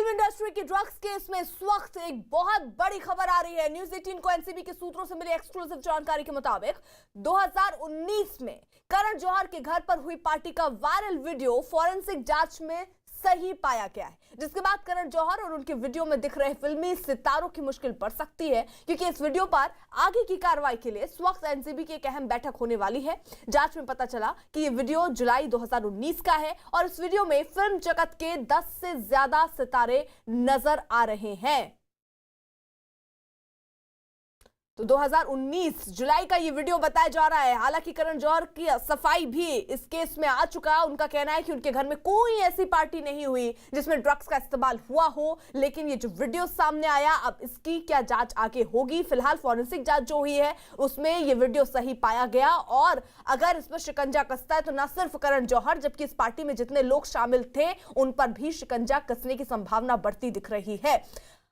Film industry की drugs case में इस वक्त एक बहुत बड़ी खबर आ रही है। न्यूज 18 को एनसीबी के सूत्रों से मिली एक्सक्लूसिव जानकारी के मुताबिक 2019 में करण जौहर के घर पर हुई पार्टी का वायरल वीडियो फॉरेंसिक जांच में सही पाया गया है, जिसके बाद करण जौहर और उनके वीडियो में दिख रहे फिल्मी सितारों की मुश्किल बढ़ सकती है, क्योंकि इस वीडियो पर आगे की कार्रवाई के लिए इस वक्त एनसीबी की एक अहम बैठक होने वाली है। जांच में पता चला कि ये वीडियो जुलाई 2019 का है और इस वीडियो में फिल्म जगत के 10 से ज्यादा सितारे नजर आ रहे हैं। तो 2019 जुलाई का ये वीडियो बताया जा रहा है। हालांकि करण जौहर की सफाई भी इस केस में आ चुका। उनका कहना है कि उनके घर में कोई ऐसी पार्टी नहीं हुई जिसमें ड्रग्स का इस्तेमाल हुआ हो, लेकिन ये जो वीडियो सामने आया, अब इसकी क्या जांच आगे होगी। फिलहाल फॉरेंसिक जांच जो हुई है उसमें ये वीडियो सही पाया गया और अगर इस पर शिकंजा कसता है तो न सिर्फ करण जौहर, जबकि इस पार्टी में जितने लोग शामिल थे उन पर भी शिकंजा कसने की संभावना बढ़ती दिख रही है।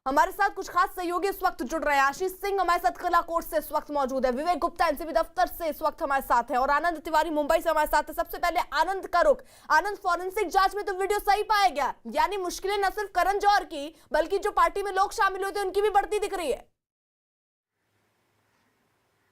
हमारे साथ कुछ खास सहयोगी इस वक्त जुड़ रहे हैं। आशीष सिंह हमारे साथ किला कोर्ट से इस वक्त मौजूद है, विवेक गुप्ता एनसीबी दफ्तर से इस वक्त हमारे साथ है और आनंद तिवारी मुंबई से हमारे साथ है। सबसे पहले आनंद का रुख। आनंद, फॉरेंसिक जांच में तो वीडियो सही पाया गया, यानी मुश्किलें न सिर्फ करण जौहर की बल्कि जो पार्टी में लोग शामिल हुए थे उनकी भी बढ़ती दिख रही है।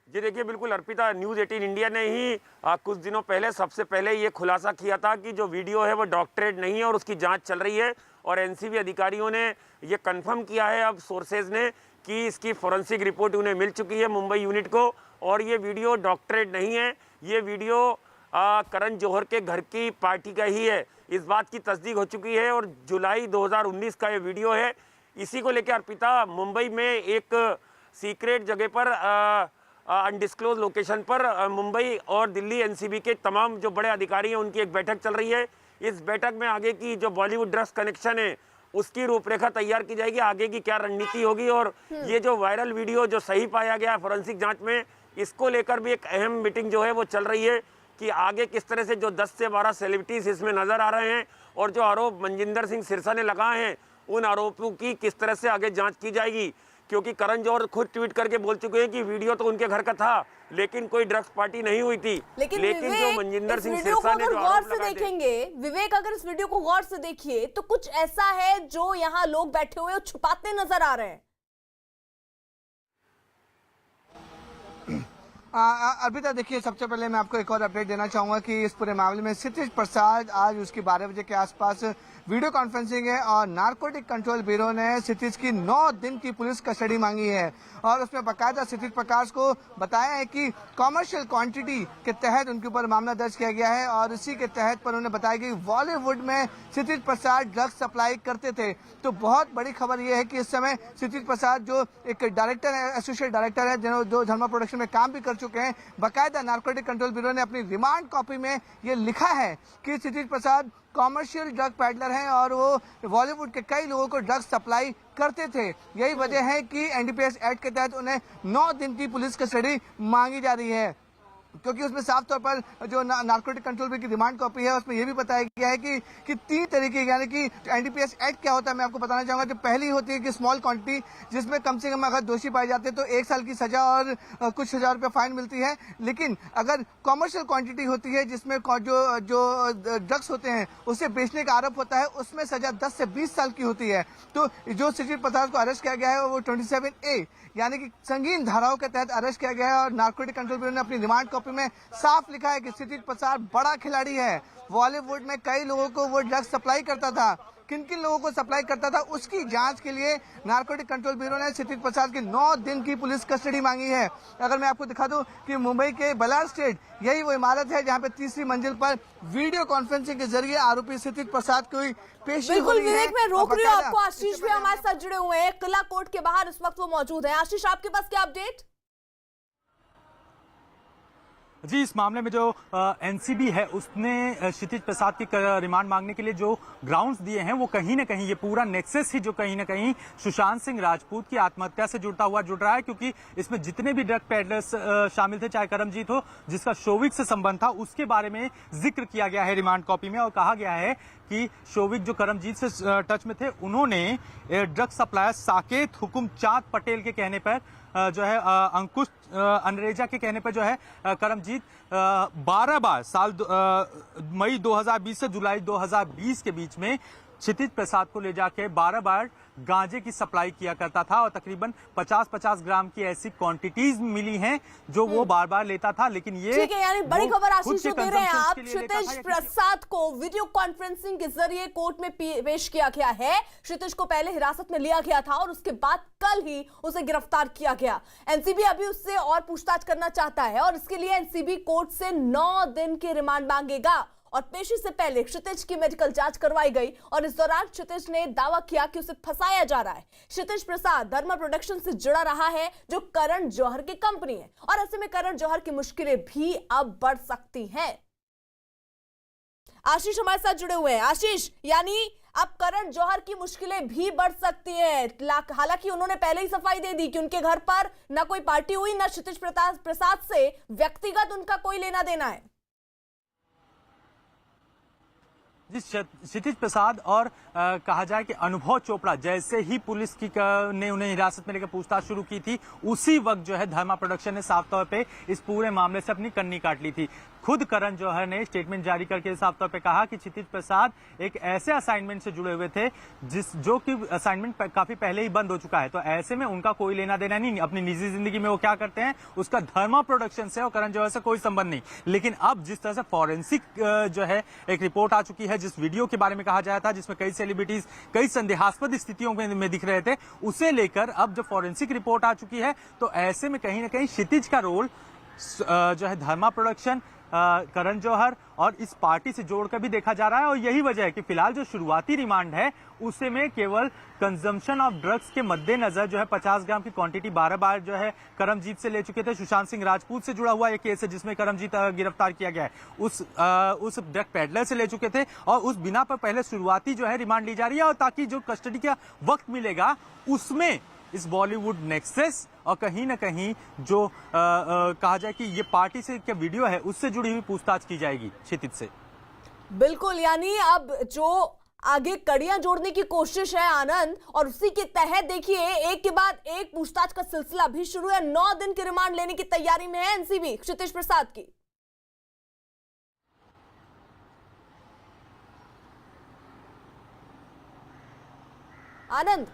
जी देखिए, बिल्कुल अर्पिता, न्यूज़ 18 इंडिया ने ही कुछ दिनों पहले सबसे पहले ये खुलासा किया था कि जो वीडियो है वो डॉक्टरेट नहीं है और उसकी जांच चल रही है। और एनसीबी अधिकारियों ने ये कंफर्म किया है अब सोर्सेज ने कि इसकी फॉरेंसिक रिपोर्ट उन्हें मिल चुकी है मुंबई यूनिट को और ये वीडियो डॉक्टरेट नहीं है। ये वीडियो करण जौहर के घर की पार्टी का ही है, इस बात की तस्दीक हो चुकी है और जुलाई 2019 का ये वीडियो है। इसी को लेकर अर्पिता, मुंबई में एक सीक्रेट जगह पर अनडिस्क्लोज लोकेशन पर मुंबई और दिल्ली एनसीबी के तमाम जो बड़े अधिकारी हैं उनकी एक बैठक चल रही है। इस बैठक में आगे की जो बॉलीवुड ड्रग्स कनेक्शन है उसकी रूपरेखा तैयार की जाएगी, आगे की क्या रणनीति होगी। और ये जो वायरल वीडियो जो सही पाया गया फॉरेंसिक जांच में, इसको लेकर भी एक अहम मीटिंग जो है वो चल रही है कि आगे किस तरह से जो 10 से 12 सेलिब्रिटीज इसमें नजर आ रहे हैं और जो आरोप मनजिंदर सिंह सिरसा ने लगाए हैं उन आरोपों की किस तरह से आगे जाँच की जाएगी। क्योंकि करण जौहर खुद ट्वीट करके बोल चुके हैं कि वीडियो तो उनके घर का था लेकिन कोई ड्रग्स पार्टी नहीं हुई थी। लेकिन जो मनजिंदर सिंह सिरसा ने जो आरोप लगाए देखेंगे विवेक, अगर इस वीडियो को गौर से देखिए तो कुछ ऐसा है जो यहाँ लोग बैठे हुए छुपाते नजर आ रहे हैं। अर्पिता, देखिए, सबसे पहले मैं आपको एक और अपडेट देना चाहूंगा कि इस पूरे मामले में क्षितिज प्रसाद आज उसकी 12 बजे के आसपास वीडियो कॉन्फ्रेंसिंग है और नारकोटिक कंट्रोल ब्यूरो ने क्षितिज की 9 दिन की पुलिस कस्टडी मांगी है और उसमें बाकायदा क्षितिज प्रकाश को बताया है कि कॉमर्शियल क्वांटिटी के तहत उनके ऊपर मामला दर्ज किया गया है और इसी के तहत पर उन्हें बताया कि बॉलीवुड में क्षितिज प्रसाद ड्रग्स सप्लाई करते थे। तो बहुत बड़ी खबर यह है कि इस समय क्षितिज प्रसाद जो एक डायरेक्टर है, एसोसिएट डायरेक्टर है, जो धर्मा प्रोडक्शन में काम भी कर चुके हैं, बाकायदा नारकोटिक कंट्रोल ब्यूरो ने अपनी रिमांड कॉपी में ये लिखा है कि क्षितिज प्रसाद कॉमर्शियल ड्रग पैडलर हैं और वो बॉलीवुड के कई लोगों को ड्रग्स सप्लाई करते थे। यही वजह है कि एनडीपीएस एक्ट के तहत उन्हें 9 दिन की पुलिस कस्टडी मांगी जा रही है, क्योंकि उसमें साफ तौर पर जो नारकोटिक कंट्रोल ब्यूरो की रिमांड कॉपी है उसमें यह भी बताया गया है कि 3 तरीके, यानी कि एनडीपीएस एक्ट क्या होता है मैं आपको बताना चाहूंगा। जो पहली होती है कि स्मॉल क्वांटिटी, जिसमें कम से कम अगर दोषी पाए जाते हैं तो 1 साल की सजा और कुछ हजार रुपये फाइन मिलती है। लेकिन अगर कॉमर्शियल क्वांटिटी होती है जिसमें जो ड्रग्स होते हैं उसे बेचने का आरोप होता है, उसमें सजा 10 से 20 साल की होती है। तो जो क्षितिज प्रसाद को अरेस्ट किया गया है वो 27A यानी कि संगीन धाराओं के तहत अरेस्ट किया गया है और नारकोटिक कंट्रोल ब्यूरो ने अपनी रिमांड कॉपी में साफ लिखा है कि क्षितिज प्रसाद बड़ा खिलाड़ी है। बॉलीवुड में कई लोगों को वो ड्रग्स सप्लाई करता था, किन किन लोगों को सप्लाई करता था उसकी जांच के लिए नारकोटिक कंट्रोल ब्यूरो ने क्षितिज प्रसाद की 9 दिन की पुलिस कस्टडी मांगी है। अगर मैं आपको दिखा दूं कि मुंबई के बलार स्टेट यही वो इमारत है जहां पे 3री मंजिल पर वीडियो कॉन्फ्रेंसिंग के जरिए आरोपी क्षितिज प्रसाद की पेशी बिल्कुल विवेक, मैं रोक रही हूँ आपको। आशीष भी हमारे साथ जुड़े हुए हैं, किला कोर्ट के बाहर इस वक्त वो मौजूद है। आशीष, आपके पास क्या अपडेट? जी, इस मामले में जो एनसीबी है उसने क्षितिज प्रसाद की रिमांड मांगने के लिए जो ग्राउंड्स दिए हैं वो कहीं ना कहीं ये पूरा नेक्सस ही जो कहीं ना कहीं सुशांत सिंह राजपूत की आत्महत्या से जुड़ रहा है, क्योंकि इसमें जितने भी ड्रग पैडलर्स शामिल थे, चाहे करमजीत हो जिसका शोविक से संबंध था, उसके बारे में जिक्र किया गया है रिमांड कॉपी में और कहा गया है कि शोविक जो करमजीत से टच में थे उन्होंने ड्रग सप्लायर साकेत हुकुम चांद पटेल के कहने पर जो है अंकुश अनरेजा के कहने पर जो है करमजीत 12 बार साल मई 2020 से जुलाई 2020 के बीच में क्षितिज प्रसाद को ले जाके 12 बार गांजे की सप्लाई किया करता था और तकरीबन 50-50 ग्राम की ऐसी क्वांटिटीज मिली हैं जो वो बार बार लेता था। लेकिन ये ठीक है, यानी बड़ी वो खबर खुद आशीष के जो दे रहे हैं consumptions आप, के लिए लेता था क्षितिज या प्रसाद को वीडियो कॉन्फ्रेंसिंग के जरिए कोर्ट में पेश किया गया है। क्षितिज को पहले हिरासत में लिया गया था और उसके बाद कल ही उसे गिरफ्तार किया गया। एनसीबी अभी उससे और पूछताछ करना चाहता है और इसके लिए एनसीबी कोर्ट से 9 दिन की रिमांड मांगेगा। और पेशी से पहले क्षितिज की मेडिकल जांच करवाई गई और इस दौरान क्षितिज ने दावा किया कि उसे फंसाया जा रहा है। क्षितिज प्रसाद धर्मा प्रोडक्शन से जुड़ा रहा है जो करण जौहर की कंपनी है और ऐसे में करण जौहर की मुश्किलें भी अब बढ़ सकती हैं। आशीष हमारे साथ जुड़े हुए हैं। आशीष, यानी अब करण जौहर की मुश्किलें भी बढ़ सकती हैं। हालांकि उन्होंने पहले ही सफाई दे दी कि उनके घर पर ना कोई पार्टी हुई, ना क्षितिज प्रसाद से व्यक्तिगत उनका कोई लेना देना है। क्षितिज प्रसाद और कहा जाए कि अनुभव चोपड़ा जैसे ही पुलिस की ने उन्हें हिरासत में लेकर पूछताछ शुरू की थी, उसी वक्त जो है धर्मा प्रोडक्शन ने साफ तौर पे इस पूरे मामले से अपनी कन्नी काट ली थी। खुद करण जौहर ने स्टेटमेंट जारी करके साफ तौर पे कहा कि क्षितिज प्रसाद एक ऐसे असाइनमेंट से जुड़े हुए थे जो कि असाइनमेंट काफी पहले ही बंद हो चुका है, तो ऐसे में उनका कोई लेना देना नहीं। अपनी निजी जिंदगी में वो क्या करते हैं उसका धर्मा प्रोडक्शन से और करण जौहर से कोई संबंध नहीं। लेकिन अब जिस तरह से फॉरेंसिक जो है एक रिपोर्ट आ चुकी है, जिस वीडियो के बारे में कहा जाया था जिसमें कई सेलिब्रिटीज कई संदेहास्पद स्थितियों में दिख रहे थे, उसे लेकर अब जब फॉरेंसिक रिपोर्ट आ चुकी है तो ऐसे में कहीं ना कहीं क्षितिज का रोल जो है धर्मा प्रोडक्शन, करण जौहर और इस पार्टी से जोड़कर भी देखा जा रहा है। और यही वजह है कि फिलहाल जो शुरुआती रिमांड है उसे में केवल कंजम्पशन ऑफ ड्रग्स के मद्देनजर जो है 50 ग्राम की क्वांटिटी 12 बार जो है करमजीत से ले चुके थे। सुशांत सिंह राजपूत से जुड़ा हुआ एक केस है जिसमें करमजीत गिरफ्तार किया गया है, उस ड्रग पेडलर से ले चुके थे और उस बिना पर पहले शुरुआती जो है रिमांड ली जा रही है। और ताकि जो कस्टडी का वक्त मिलेगा उसमें इस बॉलीवुड नेक्सस और कहीं ना कहीं जो कहा जाए कि ये पार्टी से क्या वीडियो है उससे जुड़ी हुई पूछताछ की जाएगी क्षितिज से। बिल्कुल, यानी अब जो आगे कड़ियां जोड़ने की कोशिश है आनंद, और उसी के तहत देखिए एक के बाद एक पूछताछ का सिलसिला भी शुरू है। 9 दिन की रिमांड लेने की तैयारी में है एनसीबी क्षितिज प्रसाद की। आनंद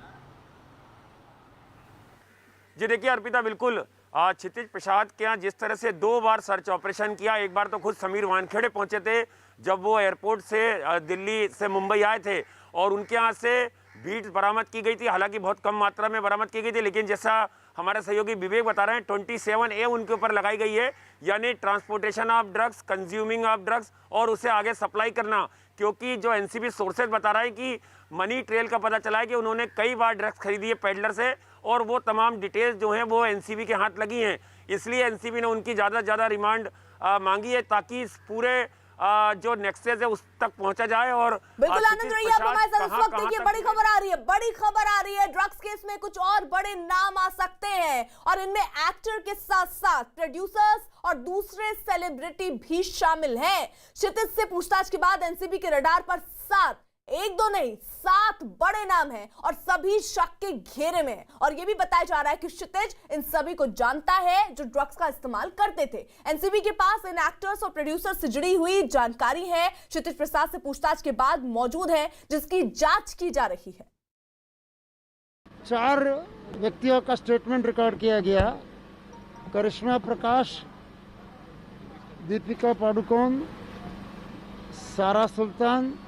जी देखिए अर्पिता, बिल्कुल क्षितिज प्रसाद के यहाँ जिस तरह से 2 बार सर्च ऑपरेशन किया, एक बार तो खुद समीर वानखेड़े पहुंचे थे जब वो एयरपोर्ट से दिल्ली से मुंबई आए थे और उनके यहाँ से बीट्स बरामद की गई थी। हालांकि बहुत कम मात्रा में बरामद की गई थी, लेकिन जैसा हमारे सहयोगी विवेक बता रहे हैं 27A उनके ऊपर लगाई गई है, यानी transportation of drugs, consuming of drugs और उसे आगे सप्लाई करना। क्योंकि जो एनसीबी सोर्सेज बता रहा है कि मनी ट्रेल का पता चला है कि उन्होंने कई बार ड्रग्स खरीदी है पेडलर से और वो तमाम डिटेल्स जो हैं वो एनसीबी के हाथ लगी हैं। इसलिए एनसीबी ने उनकी ज़्यादा से ज़्यादा रिमांड मांगी है ताकि इस पूरे जो नेक्सस है उस तक पहुंचा जाए। और बिल्कुल आनंद रहिए आप हमारे साथ। इस वक्त देखिए बड़ी खबर आ रही है, बड़ी खबर आ रही है। ड्रग्स केस में कुछ और बड़े नाम आ सकते हैं और इनमें एक्टर के साथ साथ प्रोड्यूसर्स और दूसरे सेलिब्रिटी भी शामिल हैं। क्षितिज से पूछताछ के बाद एनसीबी के रडार पर 7 बड़े नाम हैं और सभी शक के घेरे में हैं। और यह भी बताया जा रहा है कि क्षितिज इन सभी को जानता है जो ड्रग्स का इस्तेमाल करते थे। एनसीबी के पास इन एक्टर्स और प्रोड्यूसर्स से जुड़ी हुई जानकारी है, क्षितिज प्रसाद से पूछताछ के बाद मौजूद है, जिसकी जांच की जा रही है। 4 व्यक्तियों का स्टेटमेंट रिकॉर्ड किया गया। करिश्मा प्रकाश, दीपिका पादुकोण, सारा सुल्तान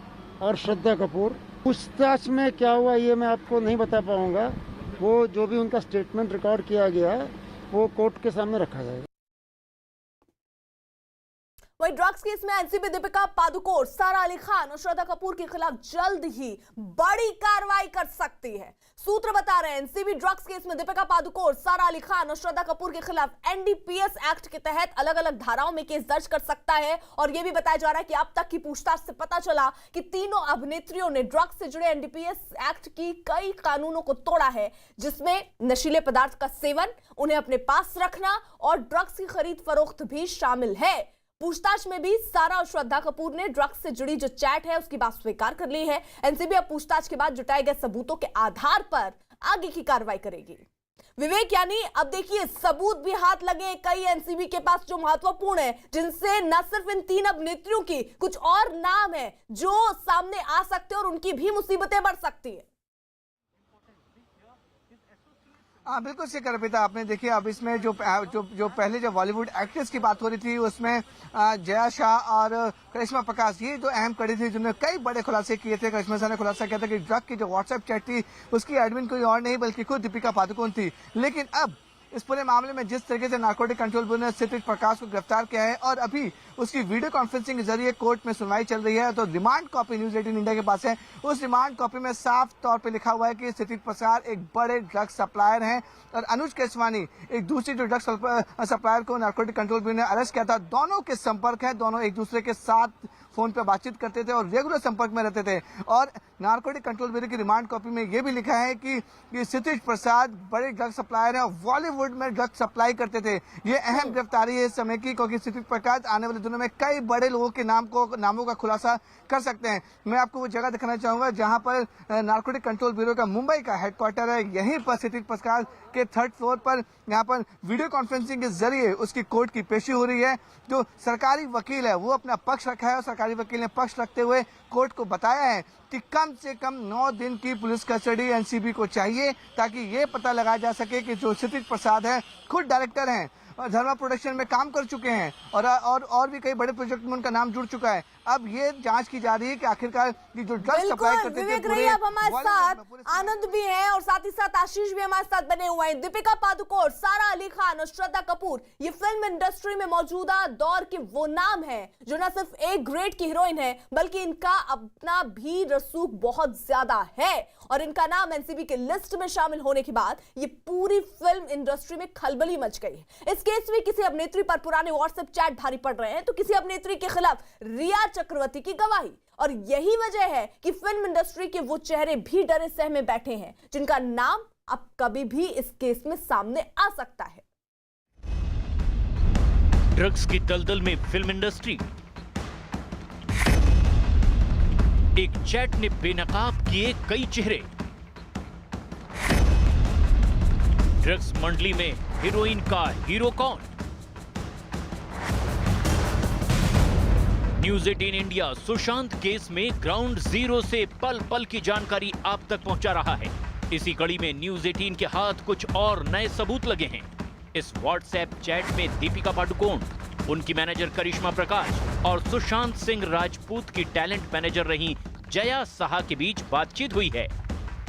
और श्रद्धा कपूर। पूछताछ में क्या हुआ ये मैं आपको नहीं बता पाऊंगा। वो जो भी उनका स्टेटमेंट रिकॉर्ड किया गया है वो कोर्ट के सामने रखा जाएगा। वहीं ड्रग्स केस में एनसीबी दीपिका पादुकोण, सारा अली खान और श्रद्धा कपूर के खिलाफ जल्द ही बड़ी कार्रवाई कर सकती है। सूत्र बता रहे हैं एनसीबी ड्रग्स केस में दीपिका पादुकोण, सारा अली खान और श्रद्धा कपूर के खिलाफ एनडीपीएस एक्ट के तहत अलग अलग धाराओं में केस दर्ज कर सकता है। और यह भी बताया जा रहा है कि अब तक की पूछताछ से पता चला कि तीनों अभिनेत्रियों ने ड्रग्स से जुड़े एनडीपीएस एक्ट की कई कानूनों को तोड़ा है, जिसमें नशीले पदार्थ का सेवन, उन्हें अपने पास रखना और ड्रग्स की खरीद फरोख्त भी शामिल है। पूछताछ में भी सारा और श्रद्धा कपूर ने ड्रग्स से जुड़ी जो चैट है उसकी बात स्वीकार कर ली है। एनसीबी अब पूछताछ के बाद जुटाए गए सबूतों के आधार पर आगे की कार्रवाई करेगी। विवेक, यानी अब देखिए सबूत भी हाथ लगे कई एनसीबी के पास जो महत्वपूर्ण है, जिनसे न सिर्फ इन 3 अभिनेत्रियों की, कुछ और नाम है जो सामने आ सकते हैं और उनकी भी मुसीबतें बढ़ सकती है। हाँ बिल्कुल सही कर अर्पिता, आपने देखिए अब इसमें जो पहले जो बॉलीवुड एक्ट्रेस की बात हो रही थी उसमें जया शाह और करिश्मा प्रकाश, ये जो अहम कड़ी थी जिन्होंने कई बड़े खुलासे किए थे। करिश्मा शाह ने खुलासा किया था कि ड्रग की जो व्हाट्सएप चैट थी उसकी एडमिन कोई और नहीं बल्कि खुद दीपिका पादुकोण थी। लेकिन अब इस पूरे मामले में जिस तरीके से नारकोटिक कंट्रोल ब्यूरो ने क्षितिज प्रकाश को गिरफ्तार किया है और अभी उसकी वीडियो कॉन्फ्रेंसिंग के जरिए कोर्ट में सुनवाई चल रही है, तो रिमांड कॉपी न्यूज 18 इंडिया के पास है। उस रिमांड कॉपी में साफ तौर पे लिखा हुआ है कि क्षितिज प्रसाद एक बड़े ड्रग सप्लायर हैं और अनुज केसवानी एक दूसरी जो ड्रग सप्लायर को नारकोटिक कंट्रोल ब्यूरो ने अरेस्ट किया था। दोनों के संपर्क है, दोनों एक दूसरे के साथ फोन पे बातचीत करते थे और रेगुलर संपर्क में रहते थे। और नारकोटिक कंट्रोल ब्यूरो की रिमांड कॉपी में यह भी लिखा है कि क्षितिज प्रसाद बड़े ड्रग सप्लायर हैं और बॉलीवुड में ड्रग सप्लाई करते थे। ये अहम गिरफ्तारी है इस समय की, क्योंकि क्षितिज प्रसाद आने वाले दिनों में कई बड़े लोगों के नामों का खुलासा कर सकते हैं। मैं आपको वो जगह दिखाना चाहूंगा जहां पर नारकोटिक कंट्रोल ब्यूरो का मुंबई का हेडक्वार्टर है। यहीं पर क्षितिज प्रसाद के 3rd फ्लोर पर यहाँ पर वीडियो कॉन्फ्रेंसिंग के जरिए उसकी कोर्ट की पेशी हो रही है। जो सरकारी वकील है वो अपना पक्ष रखा है और सरकारी वकील ने पक्ष रखते हुए कोर्ट को बताया है कि कम से कम 9 दिन की पुलिस कस्टडी एनसीबी को चाहिए ताकि ये पता लगाया जा सके कि जो क्षितिज प्रसाद है खुद डायरेक्टर हैं और धर्मा प्रोडक्शन में काम कर चुके हैं और भी कई बड़े प्रोजेक्ट में उनका नाम जुड़ चुका है। अब ये जांच की जा रही है कि आखिरकार ये जो ड्रग सप्लाई करते थे विवेक रही अब हमारे साथ आनंद भी हैं और साथ ही साथ आशीष भी हमारे साथ बने हुए हैं। दीपिका पादुकोण, सारा अली खान और श्रद्धा कपूर, ये फिल्म इंडस्ट्री में मौजूदा दौर के वो नाम है जो न सिर्फ एक ग्रेड की हीरोइन है बल्कि इनका अपना भी रसूख बहुत ज्यादा है और इनका नाम एनसीबी के लिस्ट में शामिल होने के बाद ये पूरी फिल्म इंडस्ट्री में खलबली मच गई। इस केस में किसी अभिनेत्री पर पुराने व्हाट्सएप चैट भारी पड़ रहे हैं तो किसी अभिनेत्री के खिलाफ रिया चक्रवर्ती की गवाही, और यही वजह है कि फिल्म इंडस्ट्री के वो चेहरे भी डरे सहमे बैठे हैं जिनका नाम अब कभी भी इस केस में सामने आ सकता है। ड्रग्स की दलदल में फिल्म इंडस्ट्री, एक चैट ने बेनकाब किए कई चेहरे। ड्रग्स मंडली में हीरोइन का हीरो कौन? न्यूज 18 इंडिया सुशांत केस में ग्राउंड जीरो से पल पल की जानकारी आप तक पहुंचा रहा है। इसी कड़ी में न्यूज 18 के हाथ कुछ और नए सबूत लगे हैं। इस व्हाट्सएप चैट में दीपिका पादुकोण, उनकी मैनेजर करिश्मा प्रकाश और सुशांत सिंह राजपूत की टैलेंट मैनेजर रही जया शाह के बीच बातचीत हुई है।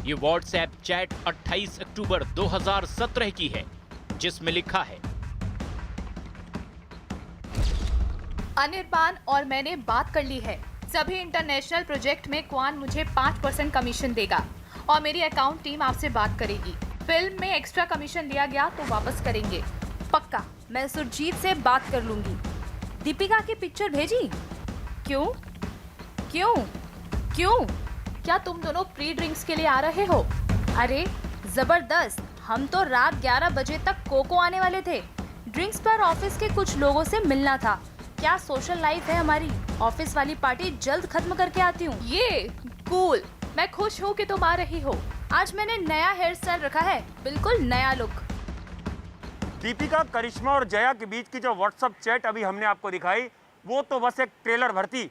ये व्हाट्सएप चैट 28 अक्टूबर 2017 की है, जिसमें लिखा है, अनिर्बान और मैंने बात कर ली है। सभी इंटरनेशनल प्रोजेक्ट में क्वान मुझे 5% कमीशन देगा और मेरी अकाउंट टीम आपसे बात करेगी। फिल्म में एक्स्ट्रा कमीशन लिया गया तो वापस करेंगे पक्का। मैं सुरजीत से बात कर लूंगी। दीपिका की पिक्चर भेजी? क्यों क्यों क्यों? क्या तुम दोनों प्री ड्रिंक्स के लिए आ रहे हो? अरे जबरदस्त, हम तो रात 11 बजे तक कोको आने वाले थे। ड्रिंक्स पर ऑफिस के कुछ लोगों से मिलना था। क्या सोशल लाइफ है हमारी। ऑफिस वाली पार्टी जल्द खत्म करके आती हूँ। ये कूल, मैं खुश हूँ कि तुम आ रही हो। आज मैंने नया हेयर स्टाइल रखा है, बिल्कुल नया लुक। दीपिका, करिश्मा और जया के बीच की जो व्हाट्सएप चैट अभी हमने आपको दिखाई वो तो बस एक ट्रेलर भर थी।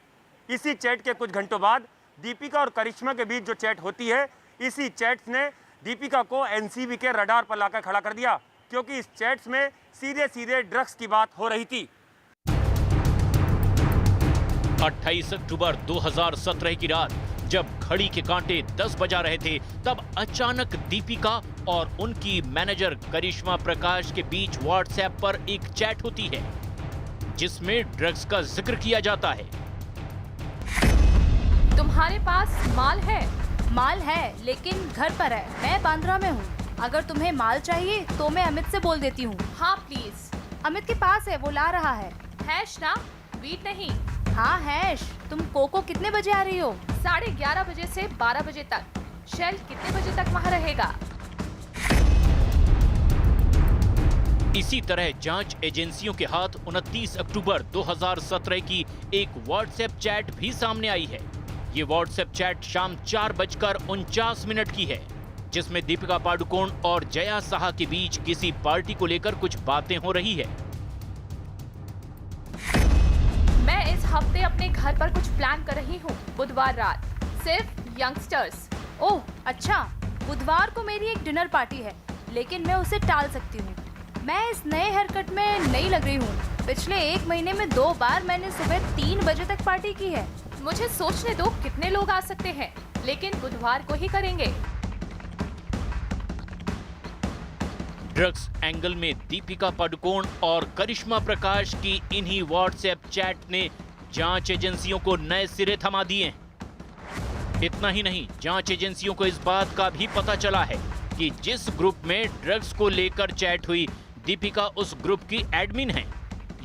इसी चैट के कुछ घंटों बाद दीपिका और करिश्मा के बीच जो चैट होती है, इसी चैट्स ने दीपिका को एनसीबी के रडार पर लाकर खड़ा कर दिया, क्योंकि इस चैट्स में सीधे सीधे ड्रग्स की बात हो रही थी। 28 अक्टूबर 2017 की रात जब घड़ी के कांटे 10 बजा रहे थे, तब अचानक दीपिका और उनकी मैनेजर करिश्मा प्रकाश के बीच व्हाट्सएप पर एक चैट होती है जिसमें ड्रग्स का जिक्र किया जाता है। तुम्हारे पास माल है? माल है लेकिन घर पर है, मैं बांद्रा में हूँ। अगर तुम्हें माल चाहिए तो मैं अमित से बोल देती हूँ। हाँ प्लीज, अमित के पास है, वो ला रहा है। हैश ना, वीट नहीं। हाँ हैश। तुम कोको कितने बजे आ रही हो? 11:30 बजे से 12 बजे तक। शेल कितने बजे तक वहाँ रहेगा? इसी तरह जांच एजेंसियों के हाथ 29 अक्टूबर 2017 की एक व्हाट्सएप चैट भी सामने आई है। ये व्हाट्सएप चैट शाम 4:49 की है। जिसमें दीपिका पादुकोण और जया साहा के बीच किसी पार्टी को लेकर कुछ बातें हो रही है। मैं इस हफ्ते अपने घर पर कुछ प्लान कर रही हूँ। बुधवार रात सिर्फ यंगस्टर्स। ओह अच्छा, बुधवार को मेरी एक डिनर पार्टी है, लेकिन मैं उसे टाल सकती हूँ। मैं इस नए हेयरकट में नई लग रही हूँ। पिछले 1 महीने में 2 बार मैंने सुबह 3 बजे तक पार्टी की है। मुझे सोचने दो कितने लोग आ सकते हैं, लेकिन बुधवार को ही करेंगे। ड्रग्स एंगल में दीपिका पादुकोण और करिश्मा प्रकाश की इन्हीं व्हाट्सएप चैट ने जांच एजेंसियों को नए सिरे थमा दिए। इतना ही नहीं, जांच एजेंसियों को इस बात का भी पता चला है कि जिस ग्रुप में ड्रग्स को लेकर चैट हुई, दीपिका उस ग्रुप की एडमिन है।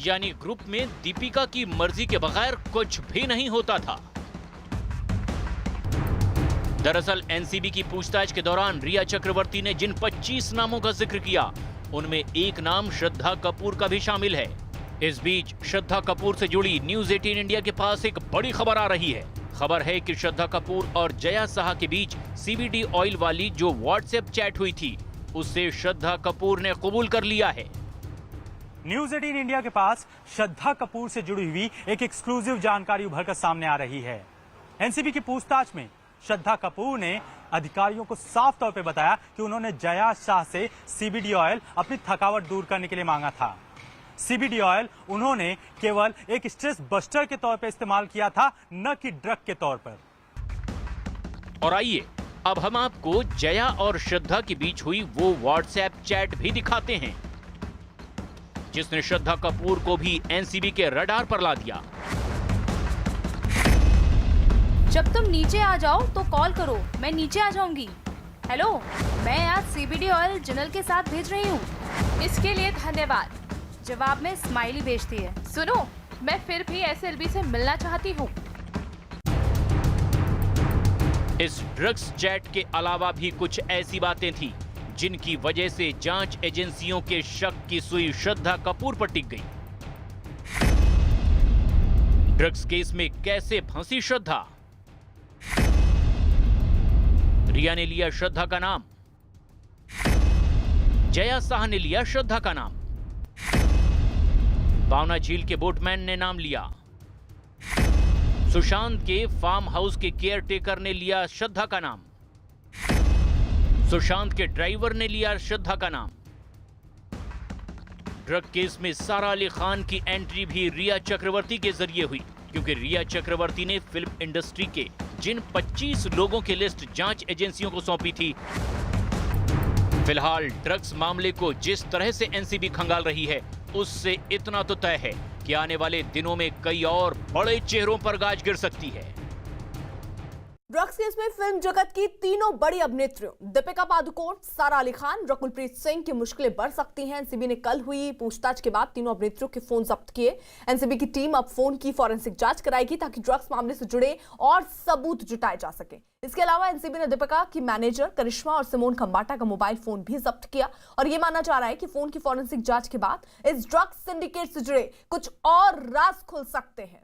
यानी ग्रुप में दीपिका की मर्जी के बगैर कुछ भी नहीं होता था। दरअसल एनसीबी की पूछताछ के दौरान रिया चक्रवर्ती ने जिन 25 नामों का जिक्र किया, उनमें एक नाम श्रद्धा कपूर का भी शामिल है। इस बीच श्रद्धा कपूर से जुड़ी न्यूज 18 इंडिया के पास एक बड़ी खबर आ रही है। खबर है कि श्रद्धा कपूर और जया साहा के बीच सीबीडी ऑयल वाली जो व्हाट्सएप चैट हुई थी, उससे श्रद्धा कपूर ने कबूल कर लिया है। न्यूज 18 इंडिया के पास श्रद्धा कपूर से जुड़ी हुई एक एक्सक्लूसिव जानकारी उभरकर सामने आ रही है। एनसीबी की पूछताछ में श्रद्धा कपूर ने अधिकारियों को साफ तौर पे बताया कि उन्होंने जया शाह से सीबीडी ऑयल अपनी थकावट दूर करने के लिए मांगा था। सीबीडी ऑयल उन्होंने केवल एक स्ट्रेस बस्टर के तौर पे इस्तेमाल किया था, न कि ड्रग के तौर पर। और आइए अब हम आपको जया और श्रद्धा के बीच हुई वो व्हाट्सएप चैट भी दिखाते हैं, जिसने श्रद्धा कपूर को भी एनसीबी के रडार पर ला दिया। जब तुम नीचे आ जाओ तो कॉल करो, मैं नीचे आ जाऊंगी। हेलो, मैं आज सीबीडी ऑयल जिनल के साथ भेज रही हूँ। इसके लिए धन्यवाद। जवाब में स्माइली भेजती है। सुनो, मैं फिर भी एसएलबी से मिलना चाहती हूँ। इस ड्रग्स चैट के अलावा भी कुछ ऐसी बातें थी जिनकी वजह से जांच एजेंसियों के शक की सुई श्रद्धा कपूर पर टिक गई। ड्रग्स केस में कैसे फंसी श्रद्धा? रिया ने लिया श्रद्धा का नाम, जया साह ने लिया श्रद्धा का नाम, भावना झील के बोटमैन ने नाम लिया, सुशांत के फार्म हाउस के केयरटेकर ने लिया श्रद्धा का नाम, सुशांत के ड्राइवर ने लिया श्रद्धा का नाम। ड्रग केस में सारा अली खान की एंट्री भी रिया चक्रवर्ती के जरिए हुई, क्योंकि रिया चक्रवर्ती ने फिल्म इंडस्ट्री के जिन 25 लोगों की लिस्ट जांच एजेंसियों को सौंपी थी। फिलहाल ड्रग्स मामले को जिस तरह से एनसीबी खंगाल रही है, उससे इतना तो तय है कि आने वाले दिनों में कई और बड़े चेहरों पर गाज गिर सकती है। ड्रग्स केस में फिल्म जगत की तीनों बड़ी अभिनेत्रियों दीपिका पादुकोण, सारा अली खान, रकुलप्रीत सिंह की मुश्किलें बढ़ सकती हैं। एनसीबी ने कल हुई पूछताछ के बाद तीनों अभिनेत्रियों के फोन जब्त किए। एनसीबी की टीम अब फोन की फॉरेंसिक जांच कराएगी ताकि ड्रग्स मामले से जुड़े और सबूत जुटाए जा सके। इसके अलावा एनसीबी ने दीपिका की मैनेजर करिश्मा और सिमोन खंबाटा का मोबाइल फोन भी जब्त किया और यह माना जा रहा है कि फोन की फॉरेंसिक जांच के बाद इस ड्रग्स सिंडिकेट से जुड़े कुछ और राज खुल सकते हैं।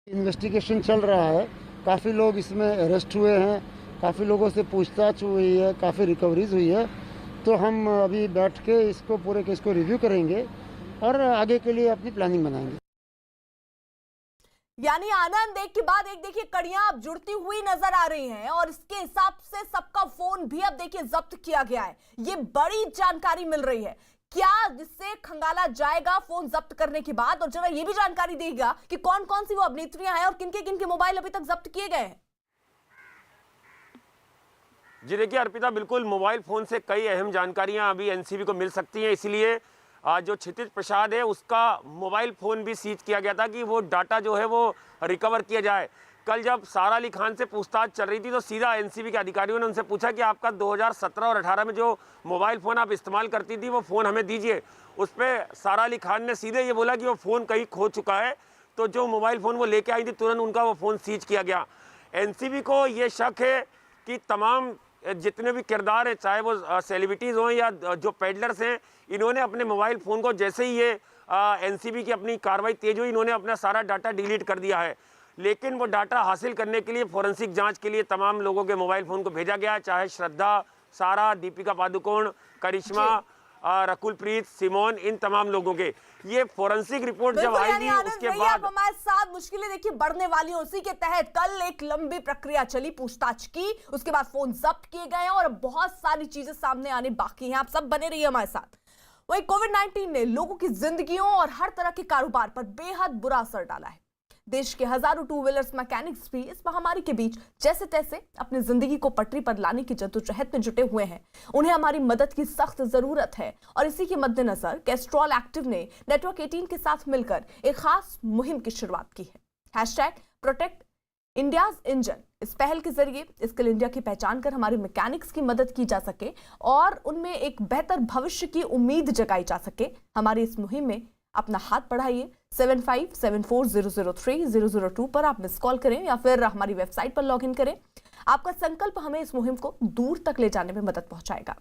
इन्वेस्टिगेशन चल रहा है, काफ़ी लोग इसमें अरेस्ट हुए हैं, काफ़ी लोगों से पूछताछ हुई है, काफ़ी रिकवरीज हुई है। तो हम अभी बैठ के इसको पूरे केस को रिव्यू करेंगे और आगे के लिए अपनी प्लानिंग बनाएंगे। यानी आनंद एक के बाद एक देखिए कड़ियां अब जुड़ती हुई नजर आ रही हैं और इसके हिसाब से सबका फोन भी अब देखिए जब्त किया गया है। ये बड़ी जानकारी मिल रही है। क्या जिससे खंगाला जाएगा फोन जब्त करने के बाद, और जरा ये भी जानकारी देगा कि कौन कौन सी वो अभिनेत्रियां हैं और किनके मोबाइल अभी तक जब्त किए गए हैं। जी देखिए अर्पिता, बिल्कुल मोबाइल फोन से कई अहम जानकारियां अभी एनसीबी को मिल सकती हैं, इसलिए जो क्षितिज प्रसाद है उसका मोबाइल फ़ोन भी सीज किया गया था कि वो डाटा जो है वो रिकवर किया जाए। कल जब सारा अली खान से पूछताछ चल रही थी तो सीधा एनसीबी के अधिकारियों ने उनसे पूछा कि आपका 2017 और 18 में जो मोबाइल फ़ोन आप इस्तेमाल करती थी वो फ़ोन हमें दीजिए। उस पर सारा अली खान ने सीधे ये बोला कि वो फ़ोन कहीं खो चुका है, तो जो मोबाइल फ़ोन वो लेके आई थी तुरंत उनका वो फ़ोन सीज किया गया। एनसीबी को ये शक है कि तमाम जितने भी किरदार हैं, चाहे वो सेलिब्रिटीज़ हों या जो पेडलर्स हैं, इन्होंने अपने मोबाइल फ़ोन को जैसे ही ये एनसीबी की अपनी कार्रवाई तेज हुई, इन्होंने अपना सारा डाटा डिलीट कर दिया है। लेकिन वो डाटा हासिल करने के लिए फोरेंसिक जांच के लिए तमाम लोगों के मोबाइल फोन को भेजा गया, चाहे श्रद्धा, सारा, दीपिका पादुकोण, करिश्मा, रकुलप्रीत, सिमोन, इन तमाम लोगों के ये फोरेंसिक रिपोर्ट जब आएगी उसके बाद हमारे साथ मुश्किलें देखिए बढ़ने वाली हैं। उसी के तहत कल एक लंबी प्रक्रिया चली पूछताछ की, उसके बाद फोन जब्त किए गए और बहुत सारी चीजें सामने आने बाकी हैं। आप सब बने रहिए हमारे साथ। वही कोविड-19 ने लोगों की जिंदगियों और हर तरह के कारोबार पर बेहद बुरा असर डाला है। देश के हजारों टू व्हीलर्स मैकेनिक्स भी इस महामारी के बीच जैसे तैसे अपनी जिंदगी को पटरी पर लाने की जद्दोजहद में जुटे हुए हैं। उन्हें हमारी मदद की सख्त जरूरत है और इसी के मद्देनजर कैस्ट्रॉल एक्टिव ने नेटवर्क 18 के साथ मिलकर एक खास मुहिम की शुरुआत की है। #Protect India's engine. इस पहल के जरिए स्किल इंडिया की पहचान कर हमारे मैकेनिक्स की मदद की जा सके और उनमें एक बेहतर भविष्य की उम्मीद जगाई जा सके। हमारी इस मुहिम में अपना हाथ बढ़ाइए। 7574003002 पर आप मिस कॉल करें या फिर हमारी वेबसाइट पर लॉगिन करें। आपका संकल्प हमें इस मुहिम को दूर तक ले जाने में मदद पहुंचाएगा।